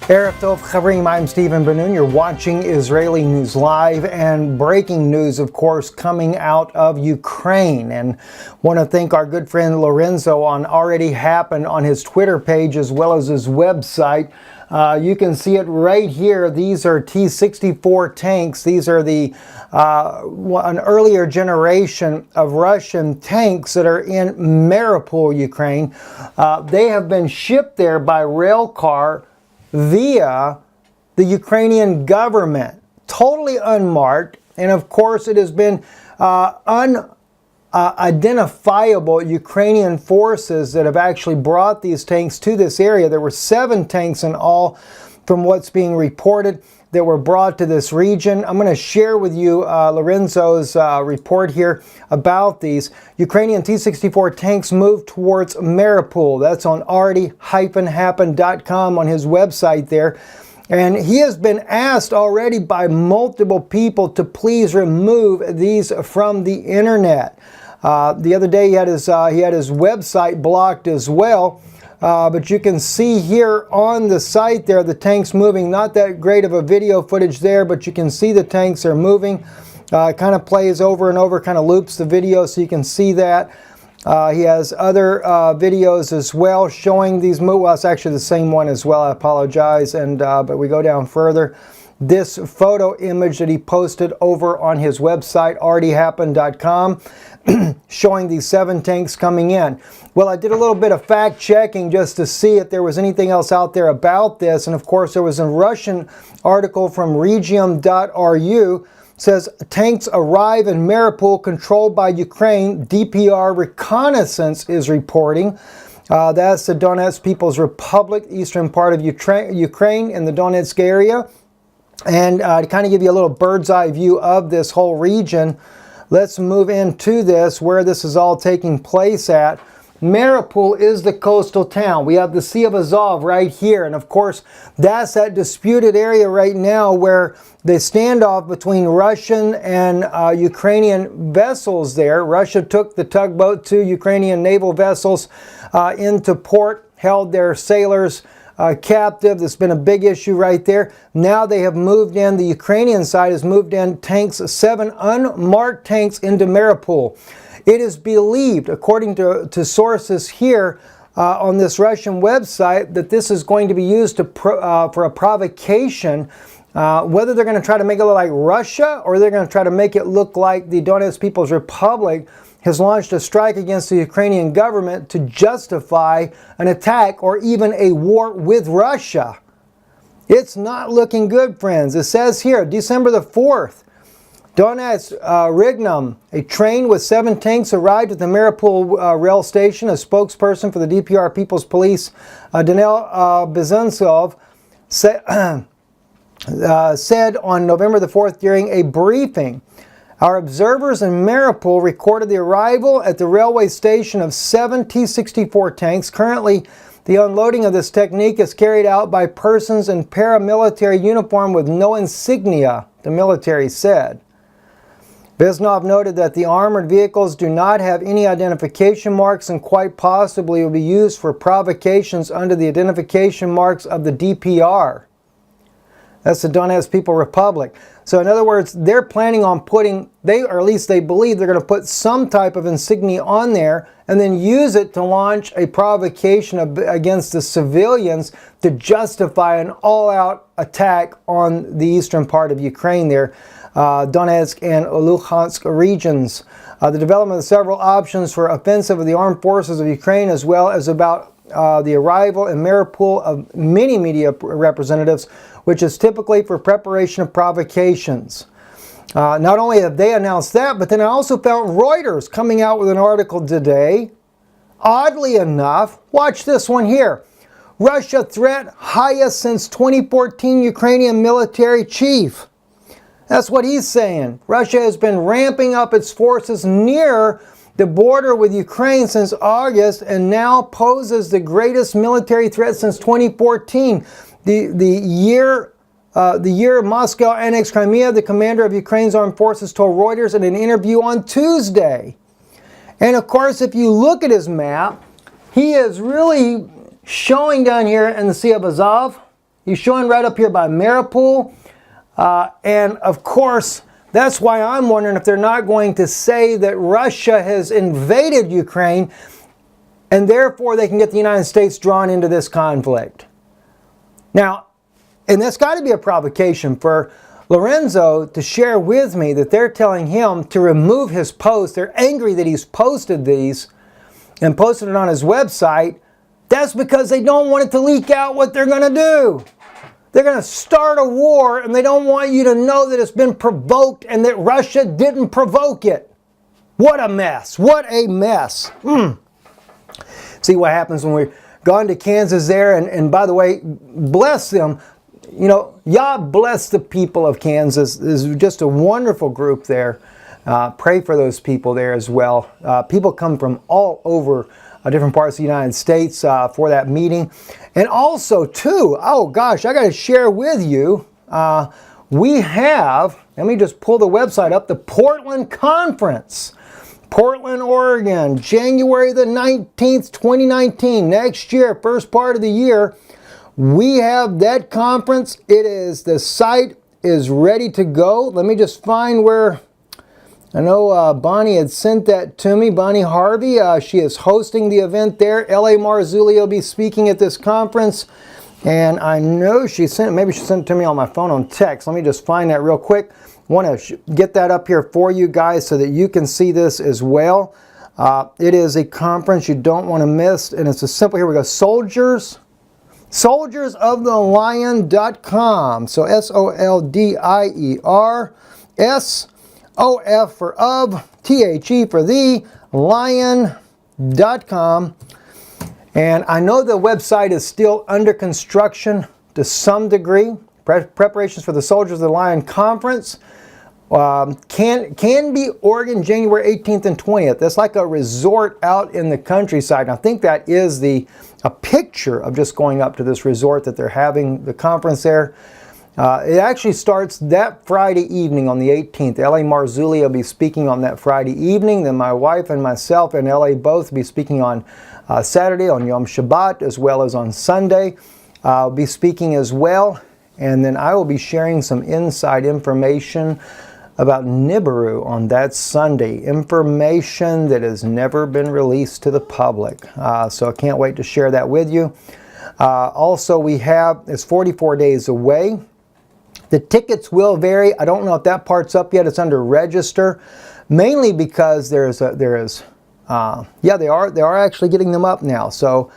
Erev Tov Chavrim, I'm Stephen Ben-Nun. You're watching Israeli News Live, and breaking news, of course, coming out of Ukraine. And want to thank our good friend Lorenzo on Already Happened on his Twitter page as well as his website. You can see it right here. These are T-64 tanks. These are the an earlier generation of Russian tanks that are in Mariupol, Ukraine. They have been shipped there by rail car via the Ukrainian government, totally unmarked, and of course it has been unidentifiable Ukrainian forces that have actually brought these tanks to this area. There were 7 tanks in all, from what's being reported, that were brought to this region. I'm going to share with you Lorenzo's report here about these. Ukrainian T-64 tanks move towards Mariupol. That's on already-happened.com on his website there. And he has been asked already by multiple people to please remove these from the internet. The other day he had his website blocked as well. But you can see here on the site there the tanks moving. Not that great of a video footage there, but you can see the tanks are moving. It kind of plays over and over, kind of loops the video so you can see that. He has other videos as well showing these moves. Well, it's actually the same one as well. I apologize. And but we go down further. This photo image that he posted over on his website, alreadyhappened.com, showing these 7 tanks coming in. Well, I did a little bit of fact checking just to see if there was anything else out there about this. And of course, there was a Russian article from Regium.ru. Says tanks arrive in Mariupol controlled by Ukraine. DPR reconnaissance is reporting. That's the Donetsk People's Republic, eastern part of Ukraine in the Donetsk area. And to kind of give you a little bird's eye view of this whole region, let's move into this, where this is all taking place at. Mariupol is the coastal town. We have the Sea of Azov right here. And of course, that's that disputed area right now where the standoff between Russian and Ukrainian vessels there. Russia took the tugboat to Ukrainian naval vessels into port, held their sailors captive. That's been a big issue right there. Now they have moved in, the Ukrainian side has moved in tanks, 7 unmarked tanks into Mariupol. It is believed, according to sources here on this Russian website, that this is going to be used to for a provocation. Whether they're going to try to make it look like Russia or they're going to try to make it look like the Donetsk People's Republic has launched a strike against the Ukrainian government to justify an attack or even a war with Russia. It's not looking good, friends. It says here, December the 4th, Donetsk Rignum, a train with 7 tanks arrived at the Mariupol rail station. A spokesperson for the DPR People's Police, Daniel Bezensov, said on November the 4th during a briefing, our observers in Mariupol recorded the arrival at the railway station of 7 T-64 tanks. Currently, the unloading of this technique is carried out by persons in paramilitary uniform with no insignia, the military said. Vesnov noted that the armored vehicles do not have any identification marks and quite possibly will be used for provocations under the identification marks of the DPR. That's the Donetsk People's Republic. So in other words, they're planning on putting, or at least they believe they're going to put some type of insignia on there and then use it to launch a provocation against the civilians to justify an all-out attack on the eastern part of Ukraine there, Donetsk and Luhansk regions. The development of several options for offensive of the armed forces of Ukraine, as well as about the arrival in Mariupol of many media representatives, which is typically for preparation of provocations. Not only have they announced that, but then I also found Reuters coming out with an article today. Oddly enough, watch this one here. Russia threat highest since 2014 Ukrainian military chief. That's what he's saying. Russia has been ramping up its forces near the border with Ukraine since August and now poses the greatest military threat since 2014. The year Moscow annexed Crimea, the commander of Ukraine's armed forces told Reuters in an interview on Tuesday. And of course, if you look at his map, he is really showing down here in the Sea of Azov. He's showing right up here by Mariupol. And of course, that's why I'm wondering if they're not going to say that Russia has invaded Ukraine and therefore they can get the United States drawn into this conflict. Now, and that's got to be a provocation for Lorenzo to share with me that they're telling him to remove his post. They're angry that he's posted these and posted it on his website. That's because they don't want it to leak out what they're going to do. They're going to start a war and they don't want you to know that it's been provoked and that Russia didn't provoke it. What a mess. What a mess. See what happens when we're gone to Kansas there. And by the way, bless them. You know, Yah bless the people of Kansas. This is just a wonderful group there. Pray for those people there as well. People come from all over different parts of the United States for that meeting. And also, too, oh gosh, I got to share with you, we have, let me just pull the website up, the Portland Conference. Portland, Oregon, January the 19th, 2019, next year, first part of the year. We have that conference. It is, the site is ready to go. Let me just find where, I know Bonnie had sent that to me, Bonnie Harvey. She is hosting the event there. L.A. Marzulli will be speaking at this conference. And I know she sent, maybe she sent it to me on my phone on text. Let me just find that real quick. Want to get that up here for you guys so that you can see this as well. It is a conference you don't want to miss. And it's a simple, here we go, soldiersofthelion.com. So SOLDIER, SOF for of, THE for the, lion.com. And I know the website is still under construction to some degree. Preparations for the Soldiers of the Lion Conference can be Oregon, January 18th and 20th. That's like a resort out in the countryside. And I think that is a picture of just going up to this resort that they're having the conference there. It actually starts that Friday evening on the 18th. L.A. Marzulli will be speaking on that Friday evening. Then my wife and myself and L.A. both will be speaking on Saturday, on Yom Shabbat, as well as on Sunday. I'll be speaking as well. And then I will be sharing some inside information about Nibiru on that Sunday. Information that has never been released to the public. So I can't wait to share that with you. Also, we have, it's 44 days away. The tickets will vary. I don't know if that part's up yet. It's under register. Mainly because they are actually getting them up now. So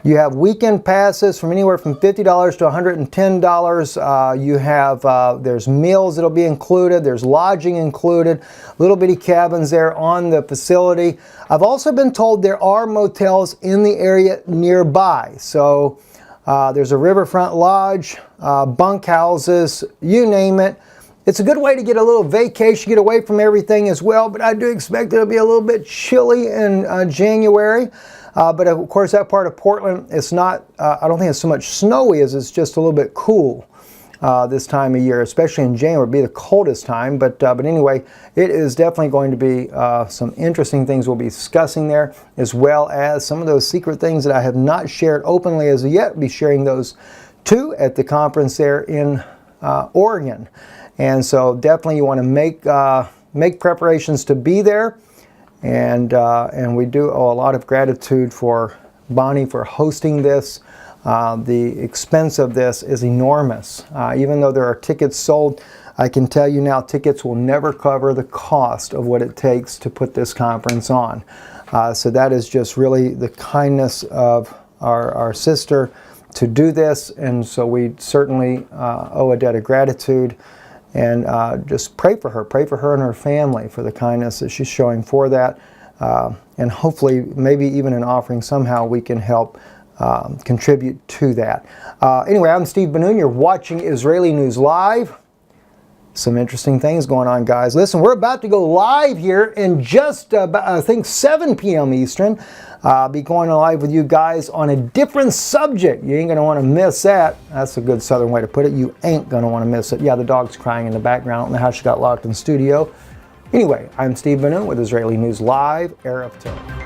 you have weekend passes from anywhere from $50 to $110. You have, there's meals that'll be included. There's lodging included. Little bitty cabins there on the facility. I've also been told there are motels in the area nearby. So there's a riverfront lodge, bunkhouses, you name it. It's a good way to get a little vacation, get away from everything as well. But I do expect it'll be a little bit chilly in January. But of course, that part of Portland, it's not, I don't think it's so much snowy as it's just a little bit cool this time of year, especially in January. It'll be the coldest time. But anyway, it is definitely going to be some interesting things we'll be discussing there, as well as some of those secret things that I have not shared openly as of yet. We'll be sharing those too at the conference there in Oregon. And so definitely you want to make preparations to be there. And we do owe a lot of gratitude for Bonnie for hosting this. The expense of this is enormous. Even though there are tickets sold, I can tell you now tickets will never cover the cost of what it takes to put this conference on. So that is just really the kindness of our sister to do this. And so we certainly owe a debt of gratitude. And just pray for her and her family for the kindness that she's showing for that. And hopefully, maybe even an offering somehow we can help contribute to that. Anyway, I'm Steve Ben-Nun. You're watching Israeli News Live. Some interesting things going on, guys. Listen, we're about to go live here in just about, I think, 7 p.m. Eastern. I'll be going live with you guys on a different subject. You ain't going to want to miss that. That's a good southern way to put it. You ain't going to want to miss it. Yeah, the dog's crying in the background. I don't know how she got locked in the studio. Anyway, I'm Steve Ben-Nun with Israeli News Live, Erev Tov.